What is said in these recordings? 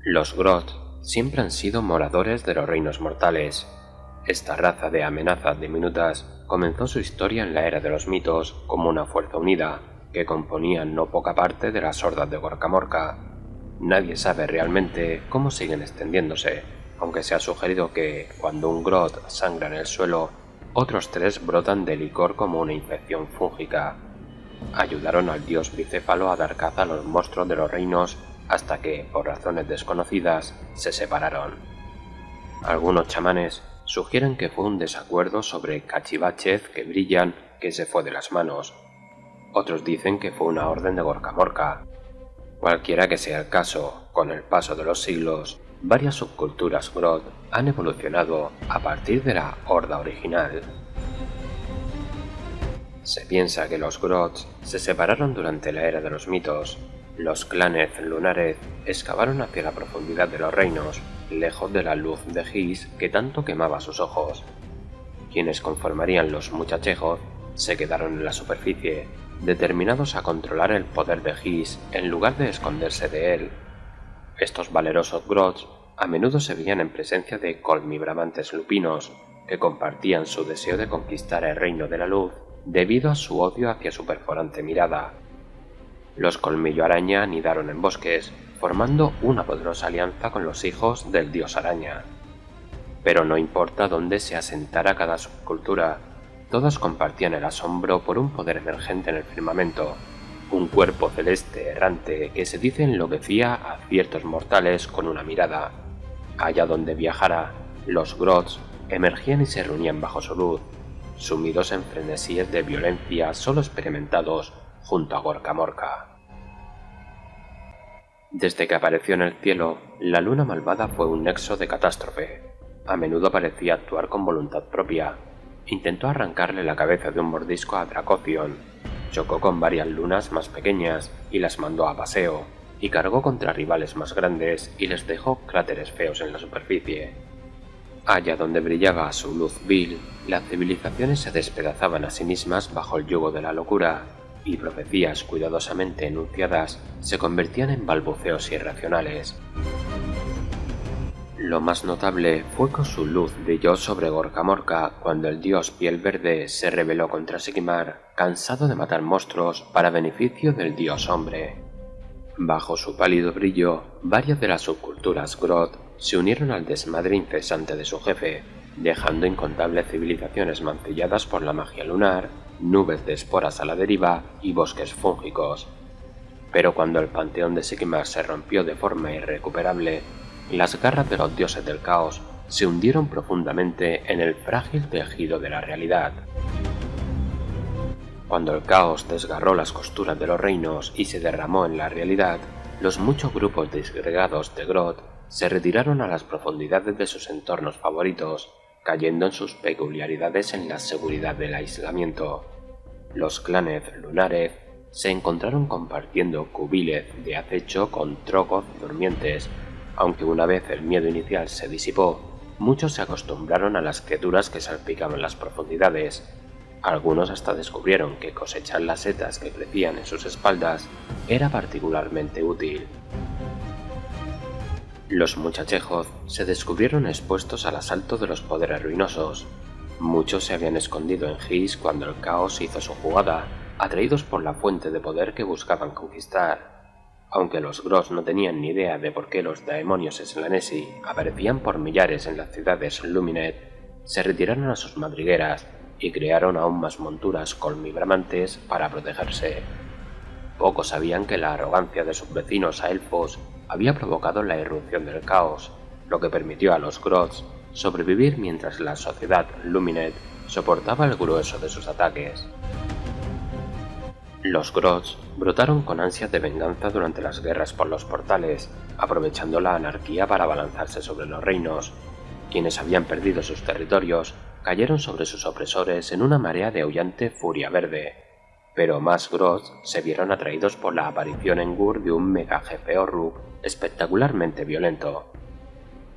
Los Grodd siempre han sido moradores de los reinos mortales. Esta raza de amenazas diminutas comenzó su historia en la era de los mitos como una fuerza unida que componía no poca parte de las hordas de Gorka Morka. Nadie sabe realmente cómo siguen extendiéndose, aunque se ha sugerido que, cuando un Grodd sangra en el suelo, otros 3 brotan de licor como una infección fúngica. Ayudaron al dios bicéfalo a dar caza a los monstruos de los reinos hasta que, por razones desconocidas, se separaron. Algunos chamanes sugieren que fue un desacuerdo sobre Kachibáchez que brillan que se fue de las manos. Otros dicen que fue una orden de Gorka Morka. Cualquiera que sea el caso, con el paso de los siglos, varias subculturas Grodd han evolucionado a partir de la horda original. Se piensa que los Grodds se separaron durante la era de los mitos. Los clanes lunares excavaron hacia la profundidad de los reinos, lejos de la luz de His que tanto quemaba sus ojos. Quienes conformarían los muchachejos se quedaron en la superficie, determinados a controlar el poder de His en lugar de esconderse de él. Estos valerosos Grodds a menudo se veían en presencia de colmibramantes lupinos, que compartían su deseo de conquistar el reino de la luz debido a su odio hacia su perforante mirada. Los colmillo araña anidaron en bosques, formando una poderosa alianza con los hijos del dios araña. Pero no importa dónde se asentara cada subcultura, todas compartían el asombro por un poder emergente en el firmamento, un cuerpo celeste errante que se dice enloquecía a ciertos mortales con una mirada. Allá donde viajara, los Grodds emergían y se reunían bajo su luz, sumidos en frenesíes de violencia solo experimentados junto a Gorka Morka. Desde que apareció en el cielo, la luna malvada fue un nexo de catástrofe. A menudo parecía actuar con voluntad propia. Intentó arrancarle la cabeza de un mordisco a Dracothion, chocó con varias lunas más pequeñas y las mandó a paseo, y cargó contra rivales más grandes y les dejó cráteres feos en la superficie. Allá donde brillaba su luz vil, las civilizaciones se despedazaban a sí mismas bajo el yugo de la locura, y profecías cuidadosamente enunciadas se convertían en balbuceos irracionales. Lo más notable fue que su luz brilló sobre Gorka Morka cuando el dios piel verde se rebeló contra Sigmar, cansado de matar monstruos para beneficio del dios hombre. Bajo su pálido brillo, varias de las subculturas Grodd se unieron al desmadre incesante de su jefe, dejando incontables civilizaciones mancilladas por la magia lunar, nubes de esporas a la deriva y bosques fúngicos. Pero cuando el panteón de Sigmar se rompió de forma irrecuperable, las garras de los dioses del caos se hundieron profundamente en el frágil tejido de la realidad. Cuando el caos desgarró las costuras de los reinos y se derramó en la realidad, los muchos grupos disgregados de Grodd se retiraron a las profundidades de sus entornos favoritos, cayendo en sus peculiaridades en la seguridad del aislamiento. Los clanes lunares se encontraron compartiendo cubiles de acecho con Troggoth durmientes, aunque una vez el miedo inicial se disipó, muchos se acostumbraron a las criaturas que salpicaban las profundidades. Algunos hasta descubrieron que cosechar las setas que crecían en sus espaldas era particularmente útil. Los muchachejos se descubrieron expuestos al asalto de los poderes ruinosos. Muchos se habían escondido en His cuando el caos hizo su jugada, atraídos por la fuente de poder que buscaban conquistar. Aunque los Grodd no tenían ni idea de por qué los daemonios Slanesi aparecían por millares en las ciudades Luminet, se retiraron a sus madrigueras y crearon aún más monturas colmibramantes para protegerse. Pocos sabían que la arrogancia de sus vecinos a elfos había provocado la irrupción del caos, lo que permitió a los Grodds sobrevivir mientras la sociedad Luminet soportaba el grueso de sus ataques. Los Grodds brotaron con ansias de venganza durante las guerras por los portales, aprovechando la anarquía para abalanzarse sobre los reinos. Quienes habían perdido sus territorios cayeron sobre sus opresores en una marea de aullante furia verde, pero más Grodds se vieron atraídos por la aparición en Gur de un mega jefe Orruk espectacularmente violento.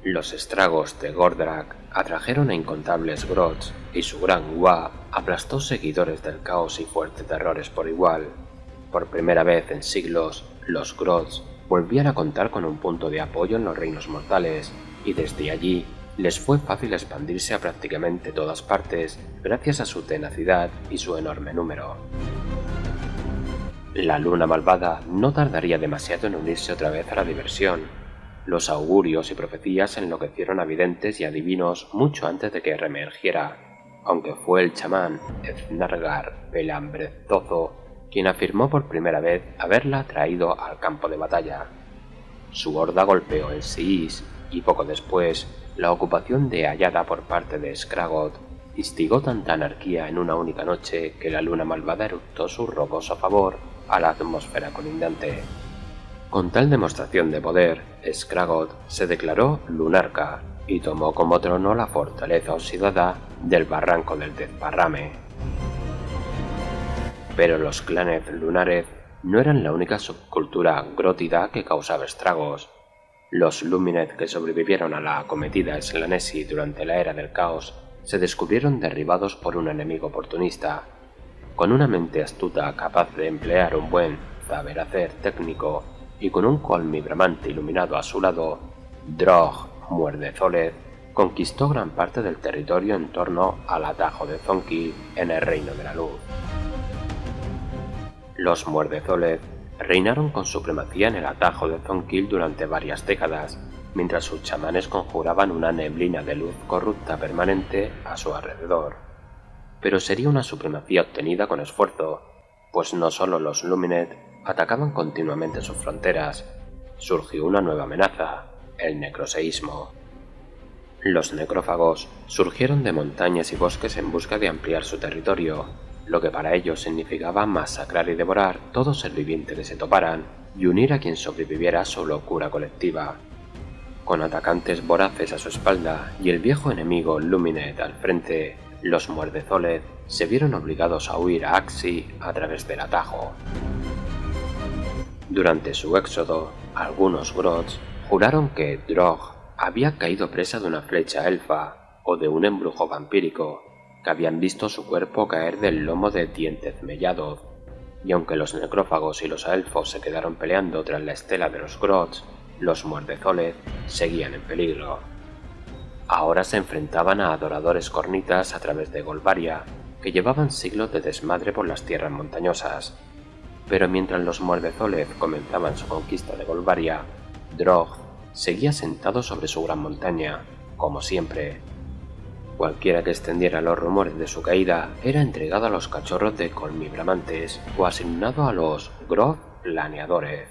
Los estragos de Gordrak atrajeron a incontables Grodds y su gran Wa aplastó seguidores del caos y fuertes terrores por igual. Por primera vez en siglos, los Grodds volvían a contar con un punto de apoyo en los reinos mortales, y desde allí les fue fácil expandirse a prácticamente todas partes gracias a su tenacidad y su enorme número. La luna malvada no tardaría demasiado en unirse otra vez a la diversión. Los augurios y profecías enloquecieron a videntes y adivinos mucho antes de que reemergiera, aunque fue el chamán Eznargar Pelambrezozo quien afirmó por primera vez haberla traído al campo de batalla. Su horda golpeó en Siis y poco después la ocupación de Ayada por parte de Skragot instigó tanta anarquía en una única noche que la luna malvada eructó su roboso favor a la atmósfera colindante. Con tal demostración de poder, Skragot se declaró lunarca y tomó como trono la fortaleza oxidada del barranco del Desparrame. Pero los clanes lunares no eran la única subcultura grótida que causaba estragos. Los Lumineth que sobrevivieron a la acometida Slanesi durante la Era del Caos se descubrieron derribados por un enemigo oportunista. Con una mente astuta capaz de emplear un buen saber hacer técnico y con un colmi bramante iluminado a su lado, Drog Muerdezoleth conquistó gran parte del territorio en torno al atajo de Zonquil en el Reino de la Luz. Los Muerdezoleth reinaron con supremacía en el atajo de Zonquil durante varias décadas, mientras sus chamanes conjuraban una neblina de luz corrupta permanente a su alrededor. Pero sería una supremacía obtenida con esfuerzo, pues no solo los Lumineth atacaban continuamente sus fronteras, surgió una nueva amenaza, el necroseísmo. Los necrófagos surgieron de montañas y bosques en busca de ampliar su territorio, lo que para ellos significaba masacrar y devorar todo ser viviente que se toparan y unir a quien sobreviviera a su locura colectiva. Con atacantes voraces a su espalda y el viejo enemigo Lumineth al frente, los Muerdezoleth se vieron obligados a huir a Axi a través del atajo. Durante su éxodo, algunos Grots juraron que Drog había caído presa de una flecha elfa o de un embrujo vampírico, que habían visto su cuerpo caer del lomo de Dientes Melladoth, y aunque los necrófagos y los elfos se quedaron peleando tras la estela de los Grots, los Muerdezoleth seguían en peligro. Ahora se enfrentaban a adoradores cornitas a través de Golvaria, que llevaban siglos de desmadre por las tierras montañosas. Pero mientras los Muerdezoleth comenzaban su conquista de Golvaria, Drog seguía sentado sobre su gran montaña, como siempre. Cualquiera que extendiera los rumores de su caída era entregado a los cachorros de colmibramantes o asignado a los Groth Planeadores.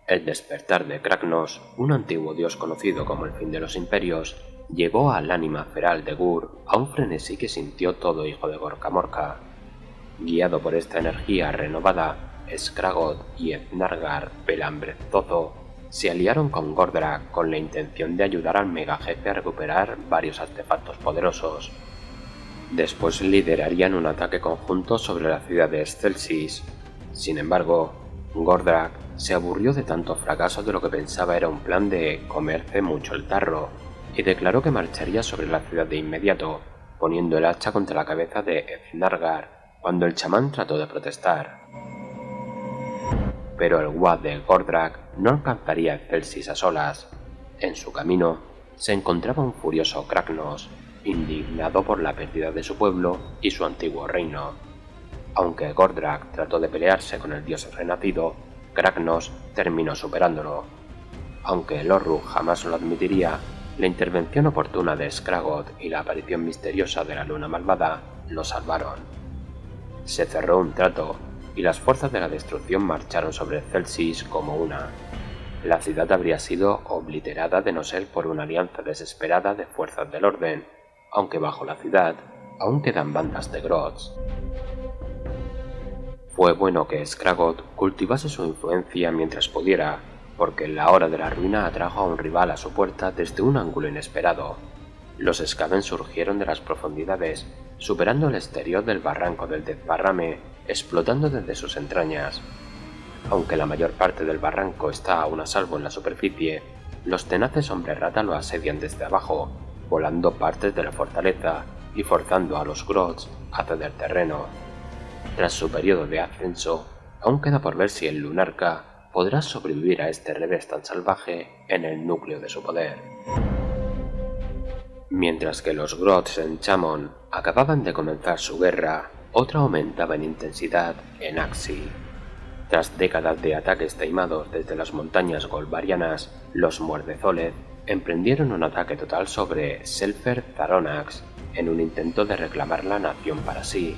El despertar de Kragnos, un antiguo dios conocido como el fin de los imperios, llevó al ánima feral de Gur a un frenesí que sintió todo hijo de Gorkamorka. Guiado por esta energía renovada, Skragot y Eznargar Pelambrezozo se aliaron con Gordrak con la intención de ayudar al megajefe a recuperar varios artefactos poderosos. Después liderarían un ataque conjunto sobre la ciudad de Excelsis. Sin embargo, Gordrak se aburrió de tanto fracaso de lo que pensaba era un plan de comerse mucho el tarro, y declaró que marcharía sobre la ciudad de inmediato, poniendo el hacha contra la cabeza de Eznargar cuando el chamán trató de protestar. Pero el Wad de Gordrak no alcanzaría Excelsis a solas. En su camino se encontraba un furioso Kragnos, indignado por la pérdida de su pueblo y su antiguo reino. Aunque Gordrak trató de pelearse con el dios renacido, Kragnos terminó superándolo. Aunque Lorruk jamás lo admitiría, la intervención oportuna de Skragot y la aparición misteriosa de la luna malvada lo salvaron. Se cerró un trato y las fuerzas de la destrucción marcharon sobre Excelsis como una. La ciudad habría sido obliterada de no ser por una alianza desesperada de fuerzas del orden, aunque bajo la ciudad aún quedan bandas de Grots. Fue bueno que Skragot cultivase su influencia mientras pudiera, porque en la hora de la ruina atrajo a un rival a su puerta desde un ángulo inesperado. Los Skaven surgieron de las profundidades, superando el exterior del barranco del Desparrame, explotando desde sus entrañas. Aunque la mayor parte del barranco está aún a salvo en la superficie, los tenaces hombres rata lo asedian desde abajo, volando partes de la fortaleza y forzando a los Grots a ceder terreno. Tras su periodo de ascenso, aún queda por ver si el Lunarca podrá sobrevivir a este revés tan salvaje en el núcleo de su poder. Mientras que los Grots en Chamon acababan de comenzar su guerra, otra aumentaba en intensidad en Axii. Tras décadas de ataques taimados desde las montañas golbarianas, los Muerdezoled emprendieron un ataque total sobre Selfer Zaronax en un intento de reclamar la nación para sí.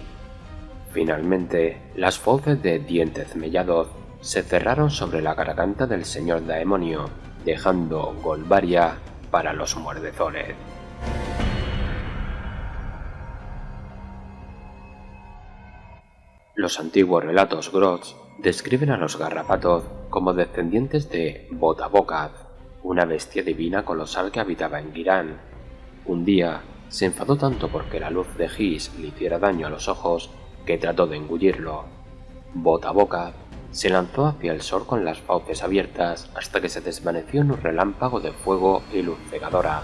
Finalmente, las fauces de Dientez Melladoz se cerraron sobre la garganta del señor Daemonio, dejando Golbaria para los Muerdezoled. Los antiguos relatos Grots describen a los Garrapatos como descendientes de Botabocaz, una bestia divina colosal que habitaba en Girán. Un día se enfadó tanto porque la luz de His le hiciera daño a los ojos que trató de engullirlo. Botabocaz se lanzó hacia el sol con las fauces abiertas hasta que se desvaneció en un relámpago de fuego y luz cegadora.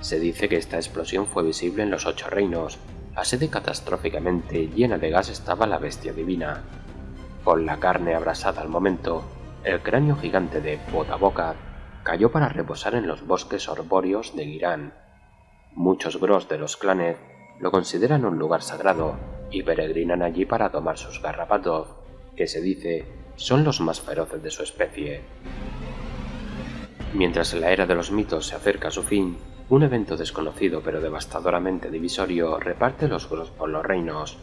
Se dice que esta explosión fue visible en los 8 reinos. Así de catastróficamente llena de gas estaba la bestia divina. Con la carne abrasada al momento, el cráneo gigante de Botabocaz cayó para reposar en los bosques arbóreos de Girán. Muchos Grots de los clanes lo consideran un lugar sagrado y peregrinan allí para tomar sus Garrapatos, que se dice son los más feroces de su especie. Mientras la era de los mitos se acerca a su fin, un evento desconocido pero devastadoramente divisorio reparte los Grots por los reinos.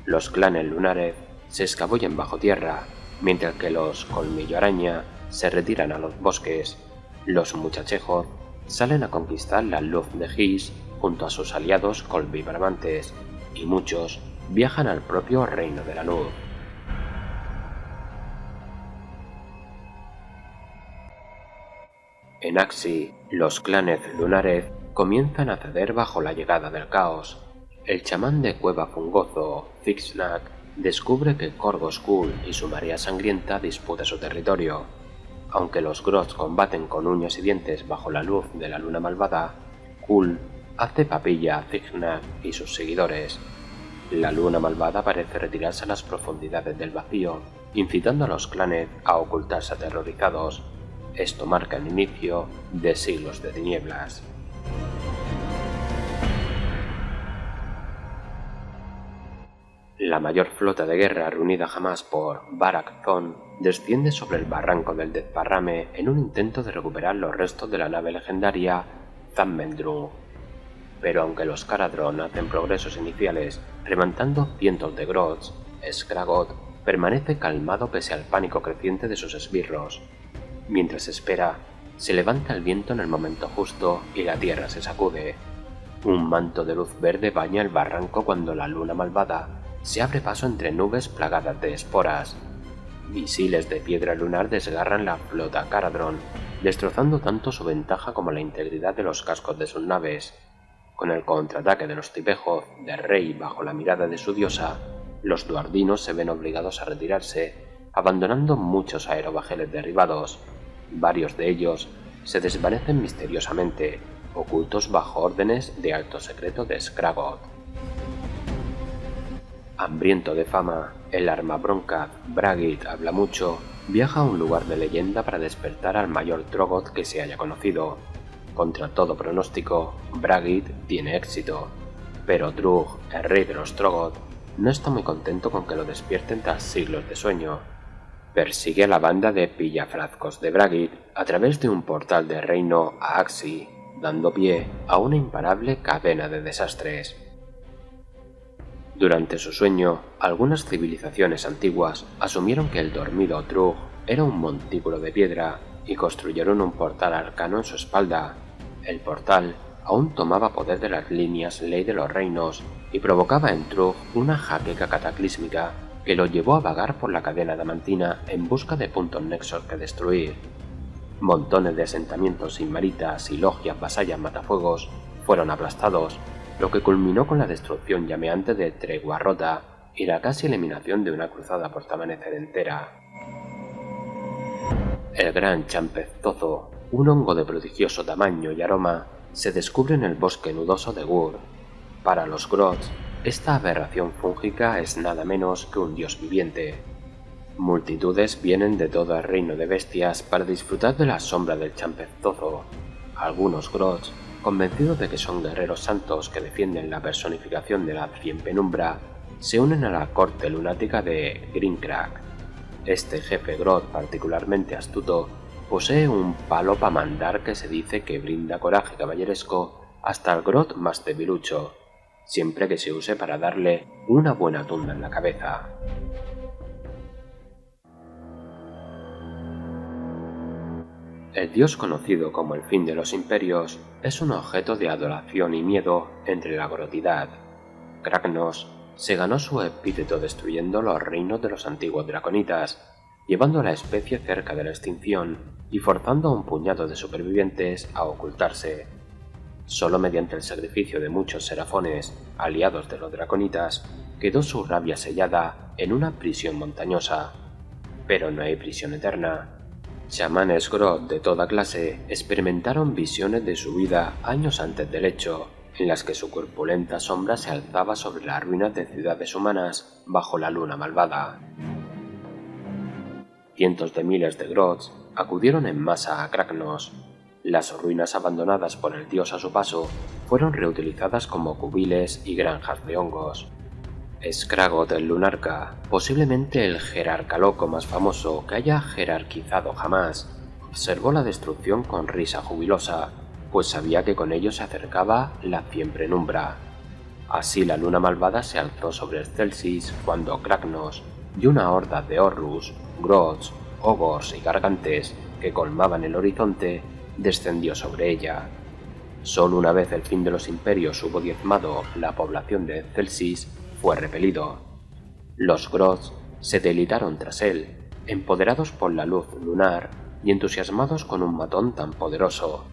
Los clanes lunares se escabullen bajo tierra, mientras que los Colmillo Araña se retiran a los bosques. Los Muchachejos salen a conquistar la luz de His junto a sus aliados Colvibramantes, y muchos viajan al propio Reino de la Luz. En Axii, los clanes lunares comienzan a ceder bajo la llegada del caos. El chamán de Cueva Fungoso, Zixnak, descubre que Korgos Khul y su marea sangrienta disputan su territorio. Aunque los Grots combaten con uñas y dientes bajo la luz de la luna malvada, Khul hace papilla a Zixnak y sus seguidores. La luna malvada parece retirarse a las profundidades del vacío, incitando a los clanes a ocultarse aterrorizados. Esto marca el inicio de siglos de tinieblas. La mayor flota de guerra reunida jamás por Barak Thon desciende sobre el barranco del Desparrame en un intento de recuperar los restos de la nave legendaria Zammendrung. Pero aunque los Caradron hacen progresos iniciales remontando cientos de Grots, Skragot permanece calmado pese al pánico creciente de sus esbirros. Mientras espera, se levanta el viento en el momento justo y la tierra se sacude. Un manto de luz verde baña el barranco cuando la luna malvada se abre paso entre nubes plagadas de esporas. Misiles de piedra lunar desgarran la flota Caradron, destrozando tanto su ventaja como la integridad de los cascos de sus naves. Con el contraataque de los tipejos de Rey bajo la mirada de su diosa, los duardinos se ven obligados a retirarse, abandonando muchos aerobajeles derribados. Varios de ellos se desvanecen misteriosamente, ocultos bajo órdenes de alto secreto de Skragot. Hambriento de fama, el armabronca Bragit habla mucho, viaja a un lugar de leyenda para despertar al mayor Troggoth que se haya conocido. Contra todo pronóstico, Bragit tiene éxito, pero Drug, el rey de los Troggoth, no está muy contento con que lo despierten tras siglos de sueño. Persigue a la banda de pillafrazcos de Bragit a través de un portal de reino a Axii, dando pie a una imparable cadena de desastres. Durante su sueño, algunas civilizaciones antiguas asumieron que el dormido Drug era un montículo de piedra y construyeron un portal arcano en su espalda. El portal aún tomaba poder de las líneas ley de los reinos y provocaba en Drug una jaqueca cataclísmica que lo llevó a vagar por la cadena damantina en busca de puntos nexos que destruir. Montones de asentamientos inmaritas y logias vasallas matafuegos fueron aplastados, lo que culminó con la destrucción llameante de Tregua Rota y la casi eliminación de una cruzada por Tamanecer entera. El gran champezozo, un hongo de prodigioso tamaño y aroma, se descubre en el bosque nudoso de Gur. Para los Grots, esta aberración fúngica es nada menos que un dios viviente. Multitudes vienen de todo el reino de bestias para disfrutar de la sombra del champezozo. Algunos Grots, convencidos de que son guerreros santos que defienden la personificación de la cienpenumbra, se unen a la corte lunática de Greencrack. Este jefe Grot particularmente astuto posee un palo para mandar que se dice que brinda coraje caballeresco hasta el Grot más debilucho, siempre que se use para darle una buena tunda en la cabeza. El dios conocido como el fin de los imperios es un objeto de adoración y miedo entre la grotidad. Kragnos se ganó su epíteto destruyendo los reinos de los antiguos draconitas, llevando a la especie cerca de la extinción y forzando a un puñado de supervivientes a ocultarse. Solo mediante el sacrificio de muchos serafones, aliados de los draconitas, quedó su rabia sellada en una prisión montañosa. Pero no hay prisión eterna. Chamanes Grot de toda clase experimentaron visiones de su vida años antes del hecho, en las que su corpulenta sombra se alzaba sobre las ruinas de ciudades humanas bajo la luna malvada. Cientos de miles de Grots acudieron en masa a Kragnos. Las ruinas abandonadas por el dios a su paso fueron reutilizadas como cubiles y granjas de hongos. Skragot el Lunarca, posiblemente el jerarca loco más famoso que haya jerarquizado jamás, observó la destrucción con risa jubilosa, pues sabía que con ello se acercaba la cienpenumbra. Así la luna malvada se alzó sobre Excelsis cuando Kragnos y una horda de Horrus, Grots, Ogors y Gargantes que colmaban el horizonte descendió sobre ella. Solo una vez el fin de los imperios hubo diezmado la población de Excelsis, fue repelido. Los Grots se delitaron tras él, empoderados por la luz lunar y entusiasmados con un matón tan poderoso.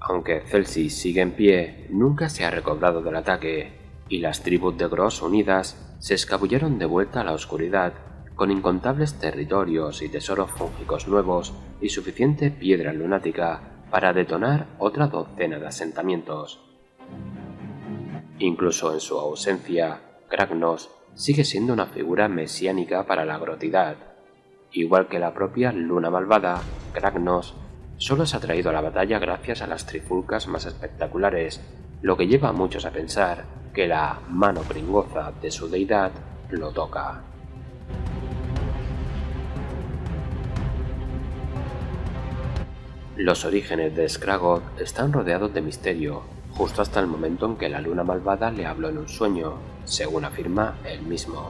Aunque Excelsis sigue en pie, nunca se ha recobrado del ataque, y las tribus de Grots unidas se escabulleron de vuelta a la oscuridad, con incontables territorios y tesoros fúngicos nuevos y suficiente piedra lunática para detonar otra docena de asentamientos. Incluso en su ausencia, Kragnos sigue siendo una figura mesiánica para la grotidad. Igual que la propia luna malvada, Kragnos solo se ha traído a la batalla gracias a las trifulcas más espectaculares, lo que lleva a muchos a pensar que la mano pringosa de su deidad lo toca. Los orígenes de Skragot están rodeados de misterio, justo hasta el momento en que la luna malvada le habló en un sueño, según afirma él mismo.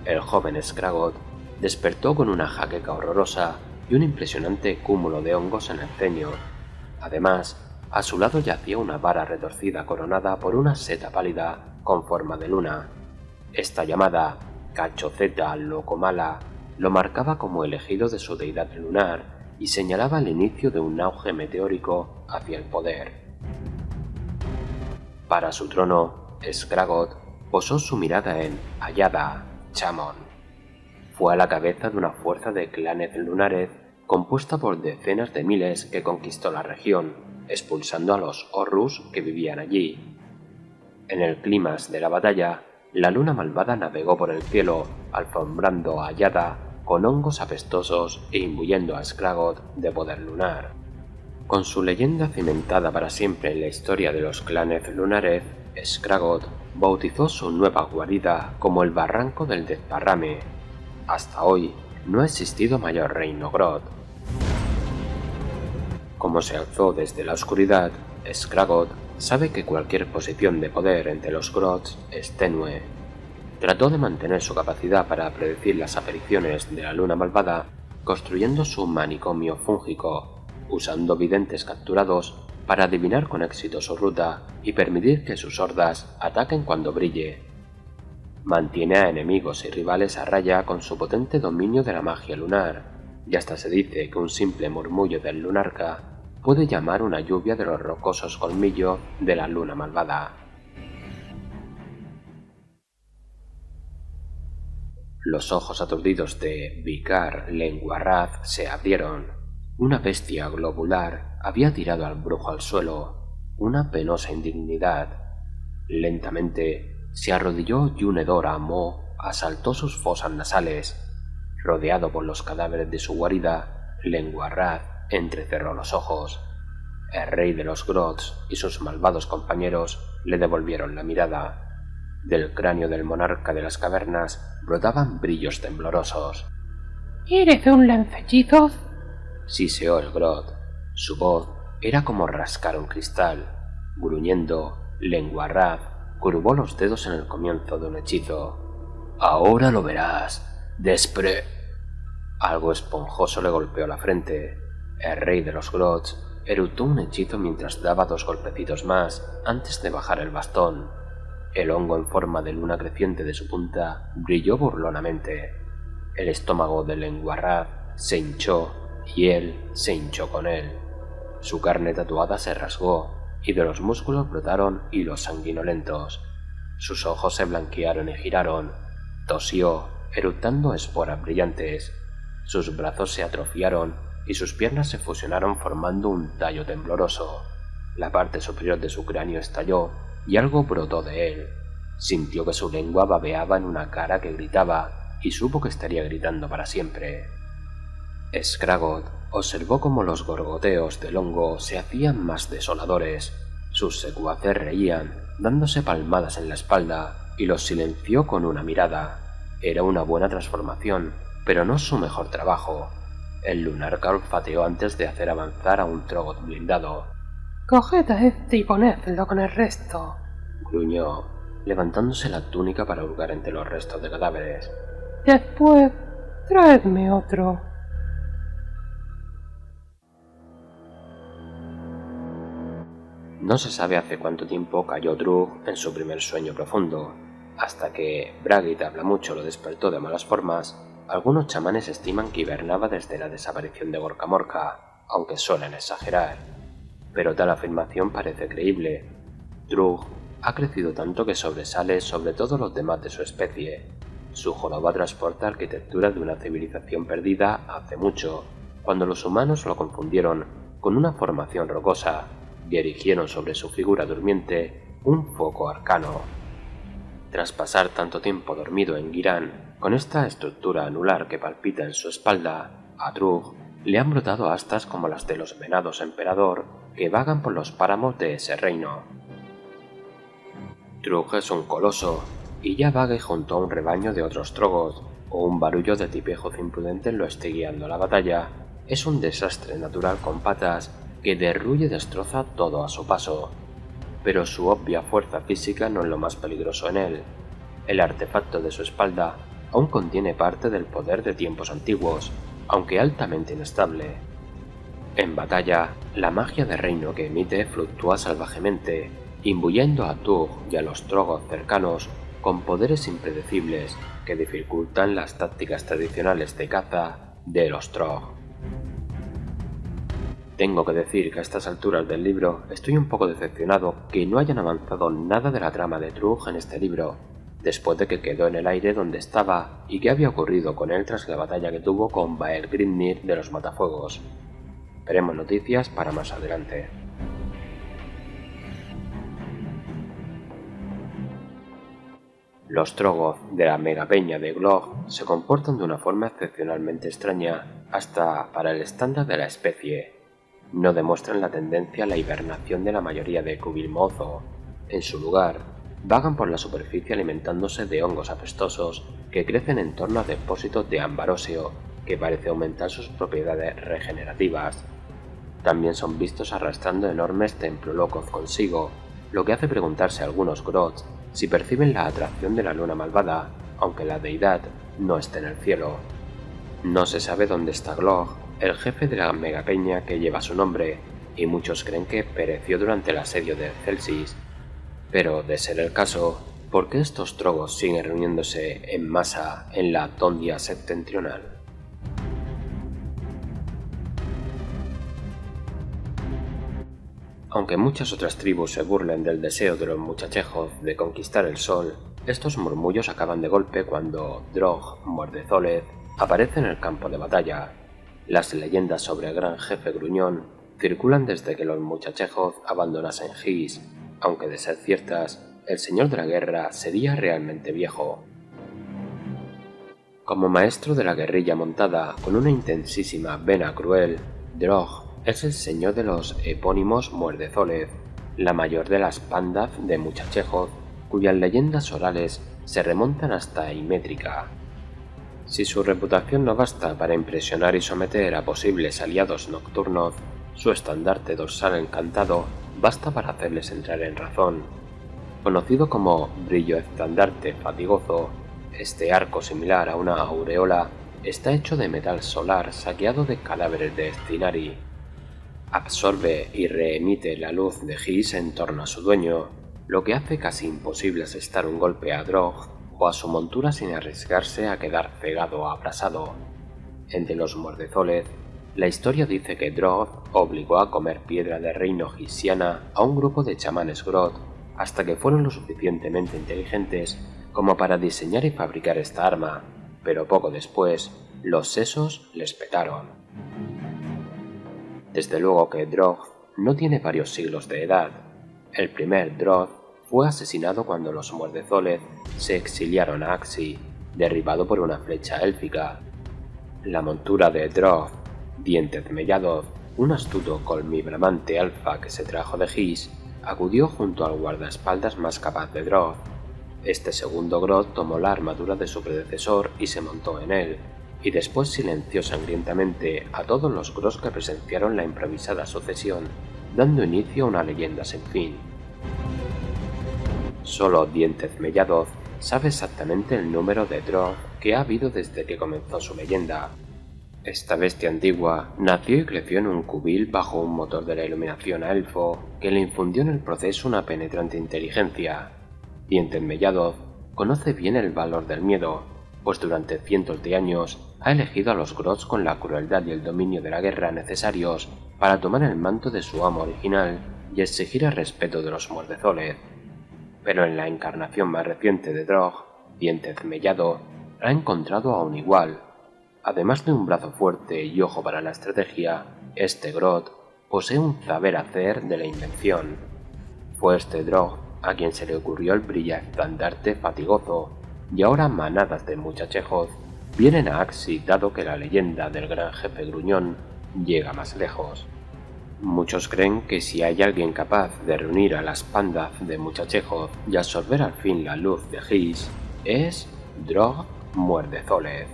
El joven Skragot despertó con una jaqueca horrorosa y un impresionante cúmulo de hongos en el ceño. Además, a su lado yacía una vara retorcida coronada por una seta pálida con forma de luna. Esta llamada Cachoceta Locomala lo marcaba como elegido de su deidad lunar y señalaba el inicio de un auge meteórico hacia el poder. Para su trono, Skragot posó su mirada en Ayada, Chamon. Fue a la cabeza de una fuerza de clanes lunares compuesta por decenas de miles que conquistó la región, expulsando a los Horrus que vivían allí. En el clímax de la batalla, la luna malvada navegó por el cielo, alfombrando a Ayada con hongos apestosos e imbuyendo a Skragot de poder lunar. Con su leyenda cimentada para siempre en la historia de los clanes lunares, Skragot bautizó su nueva guarida como el Barranco del Desparrame. Hasta hoy no ha existido mayor reino Grot. Como se alzó desde la oscuridad, Skragot sabe que cualquier posición de poder entre los Grots es tenue. Trató de mantener su capacidad para predecir las apariciones de la luna malvada, construyendo su manicomio fúngico, usando videntes capturados para adivinar con éxito su ruta y permitir que sus hordas ataquen cuando brille. Mantiene a enemigos y rivales a raya con su potente dominio de la magia lunar, y hasta se dice que un simple murmullo del lunarca puede llamar una lluvia de los rocosos colmillos de la luna malvada. Los ojos aturdidos de Vicar Lenguarraz se abrieron. Una bestia globular había tirado al brujo al suelo, una penosa indignidad. Lentamente se arrodilló y un hedor a moho asaltó sus fosas nasales. Rodeado por los cadáveres de su guarida, Lenguarraz entrecerró los ojos. El rey de los Grots y sus malvados compañeros le devolvieron la mirada. Del cráneo del monarca de las cavernas brotaban brillos temblorosos. ¿Eres un lanzahechizo? Siseó el Grot. Su voz era como rascar un cristal. Gruñendo, Lenguarraz curvó los dedos en el comienzo de un hechizo. «Ahora lo verás. Algo esponjoso le golpeó la frente. El rey de los Grots eructó un hechizo mientras daba 2 golpecitos más antes de bajar el bastón. El hongo en forma de luna creciente de su punta brilló burlonamente. El estómago de Lenguarraz se hinchó y él se hinchó con él. Su carne tatuada se rasgó y de los músculos brotaron hilos sanguinolentos. Sus ojos se blanquearon y giraron. Tosió, eructando esporas brillantes. Sus brazos se atrofiaron y sus piernas se fusionaron formando un tallo tembloroso. La parte superior de su cráneo estalló y algo brotó de él. Sintió que su lengua babeaba en una cara que gritaba y supo que estaría gritando para siempre. Skragot observó cómo los gorgoteos del hongo se hacían más desoladores. Sus secuaces reían, dándose palmadas en la espalda, y los silenció con una mirada. Era una buena transformación, pero no su mejor trabajo. El lunarca olfateó antes de hacer avanzar a un Troggoth blindado. «Coged a este y ponedlo con el resto», gruñó, levantándose la túnica para hurgar entre los restos de cadáveres. «Después, traedme otro». No se sabe hace cuánto tiempo cayó Drug en su primer sueño profundo. Hasta que Braggit habla mucho lo despertó de malas formas, algunos chamanes estiman que hibernaba desde la desaparición de Gorka Morka, aunque suelen exagerar. Pero tal afirmación parece creíble. Drug ha crecido tanto que sobresale sobre todos los demás de su especie. Su joroba transporta arquitectura de una civilización perdida hace mucho, cuando los humanos lo confundieron con una formación rocosa y erigieron sobre su figura durmiente un foco arcano. Tras pasar tanto tiempo dormido en Girán, con esta estructura anular que palpita en su espalda, a Drug le han brotado astas como las de los venados emperador que vagan por los páramos de ese reino. Drug es un coloso, y ya vague junto a un rebaño de otros Troggoth, o un barullo de tipejos imprudentes lo esté guiando a la batalla. Es un desastre natural con patas que derruye y destroza todo a su paso. Pero su obvia fuerza física no es lo más peligroso en él. El artefacto de su espalda aún contiene parte del poder de tiempos antiguos, aunque altamente inestable. En batalla, la magia de reino que emite fluctúa salvajemente, imbuyendo a Tugh y a los Troggoth cercanos con poderes impredecibles que dificultan las tácticas tradicionales de caza de los Trogg. Tengo que decir que a estas alturas del libro estoy un poco decepcionado que no hayan avanzado nada de la trama de Drug en este libro, después de que quedó en el aire donde estaba y qué había ocurrido con él tras la batalla que tuvo con Baelgrímnir de los Matafuegos. Veremos noticias para más adelante. Los Troggoth de la megapeña de Glog se comportan de una forma excepcionalmente extraña, hasta para el estándar de la especie. No demuestran la tendencia a la hibernación de la mayoría de Cubilmozo. En su lugar, vagan por la superficie alimentándose de hongos apestosos que crecen en torno a depósitos de ámbar óseo, que parece aumentar sus propiedades regenerativas. También son vistos arrastrando enormes templolocos consigo, lo que hace preguntarse a algunos Grots si perciben la atracción de la luna malvada, aunque la deidad no esté en el cielo. No se sabe dónde está Glog, el jefe de la megapeña que lleva su nombre, y muchos creen que pereció durante el asedio de Celsis. Pero, de ser el caso, ¿por qué estos Troggoth siguen reuniéndose en masa en la Tondia septentrional? Aunque muchas otras tribus se burlen del deseo de los muchachejos de conquistar el sol, estos murmullos acaban de golpe cuando Drog Muerdezolez aparece en el campo de batalla. Las leyendas sobre el gran jefe gruñón circulan desde que los muchachejos abandonasen His, aunque de ser ciertas, el señor de la guerra sería realmente viejo. Como maestro de la guerrilla montada con una intensísima vena cruel, Drog es el señor de los epónimos Muerdezólez, la mayor de las pandas de Muchachejoz, cuyas leyendas orales se remontan hasta Imétrica. Si su reputación no basta para impresionar y someter a posibles aliados nocturnos, su estandarte dorsal encantado basta para hacerles entrar en razón. Conocido como brillo estandarte fatigoso, este arco similar a una aureola está hecho de metal solar saqueado de cadáveres de Scinari. Absorbe y reemite la luz de His en torno a su dueño, lo que hace casi imposible asestar un golpe a Drog o a su montura sin arriesgarse a quedar cegado o abrasado. Entre los Muerdezólez, la historia dice que Drog obligó a comer piedra de reino hisiana a un grupo de chamanes Grodd hasta que fueron lo suficientemente inteligentes como para diseñar y fabricar esta arma, pero poco después los sesos les petaron. Desde luego que Drog no tiene varios siglos de edad. El primer Drog fue asesinado cuando los Muerdezólez se exiliaron a Axi, derribado por una flecha élfica. La montura de Drog, Dientez Melladoz, un astuto colmibramante alfa que se trajo de His, acudió junto al guardaespaldas más capaz de Drog. Este segundo Grodd tomó la armadura de su predecesor y se montó en él, y después silenció sangrientamente a todos los Grodds que presenciaron la improvisada sucesión, dando inicio a una leyenda sin fin. Solo Dientez Melladoz sabe exactamente el número de Drog que ha habido desde que comenzó su leyenda. Esta bestia antigua nació y creció en un cubil bajo un motor de la iluminación a elfo que le infundió en el proceso una penetrante inteligencia. Dientez Melladoz conoce bien el valor del miedo, pues durante cientos de años ha elegido a los Grodds con la crueldad y el dominio de la guerra necesarios para tomar el manto de su amo original y exigir el respeto de los Muerdezólez. Pero en la encarnación más reciente de Drog, Dientez Melladoz ha encontrado a un igual. Además de un brazo fuerte y ojo para la estrategia, este Grodd posee un saber hacer de la invención. Fue este Drog a quien se le ocurrió el brilla-estandarte fatigoso, y ahora manadas de Muchachejoz vienen a Axi dado que la leyenda del gran jefe gruñón llega más lejos. Muchos creen que si hay alguien capaz de reunir a las pandas de Muchachejoz y absorber al fin la luz de His, es Drog Muerdezólez.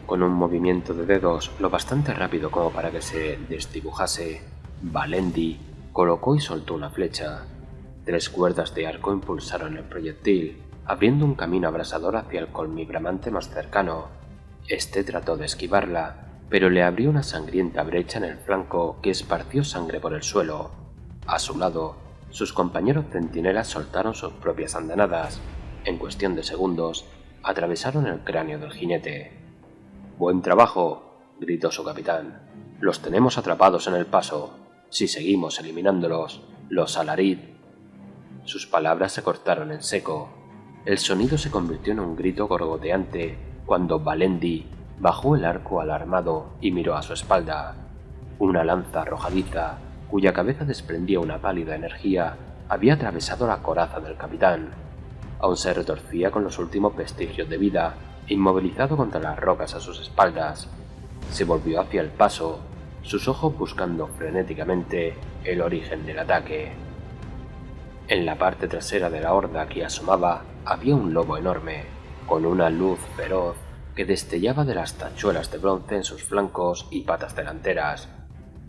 Con un movimiento de dedos lo bastante rápido como para que se desdibujase, Valendi colocó y soltó una flecha. 3 cuerdas de arco impulsaron el proyectil, abriendo un camino abrasador hacia el colmibramante más cercano. Este trató de esquivarla, pero le abrió una sangrienta brecha en el flanco que esparció sangre por el suelo. A su lado, sus compañeros centinelas soltaron sus propias andanadas. En cuestión de segundos, atravesaron el cráneo del jinete. «¡Buen trabajo!», gritó su capitán. «Los tenemos atrapados en el paso. Si seguimos eliminándolos, los Alarid». Sus palabras se cortaron en seco. El sonido se convirtió en un grito gorgoteante cuando Valendi bajó el arco alarmado y miró a su espalda. Una lanza arrojadiza, cuya cabeza desprendía una pálida energía, había atravesado la coraza del capitán. Aún se retorcía con los últimos vestigios de vida, inmovilizado contra las rocas a sus espaldas. Se volvió hacia el paso, sus ojos buscando frenéticamente el origen del ataque. En la parte trasera de la horda que asomaba había un lobo enorme, con una luz feroz que destellaba de las tachuelas de bronce en sus flancos y patas delanteras.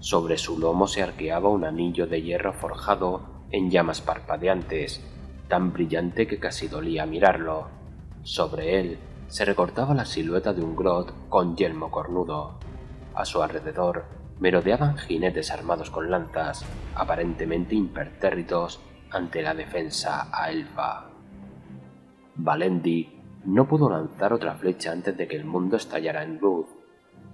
Sobre su lomo se arqueaba un anillo de hierro forjado en llamas parpadeantes, tan brillante que casi dolía mirarlo. Sobre él se recortaba la silueta de un Grodd con yelmo cornudo. A su alrededor merodeaban jinetes armados con lanzas, aparentemente impertérritos ante la defensa a elfa. Valendi no pudo lanzar otra flecha antes de que el mundo estallara en luz.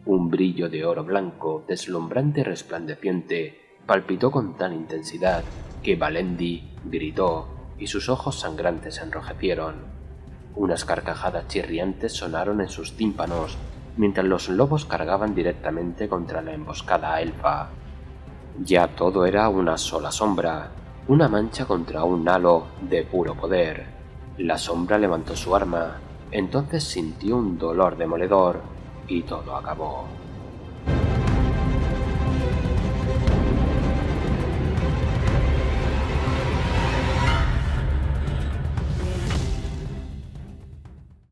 Un brillo de oro blanco, deslumbrante y resplandeciente, palpitó con tal intensidad que Valendi gritó y sus ojos sangrantes se enrojecieron. Unas carcajadas chirriantes sonaron en sus tímpanos, mientras los lobos cargaban directamente contra la emboscada elfa. Ya todo era una sola sombra. una mancha contra un halo de puro poder. La sombra levantó su arma, entonces sintió un dolor demoledor y todo acabó.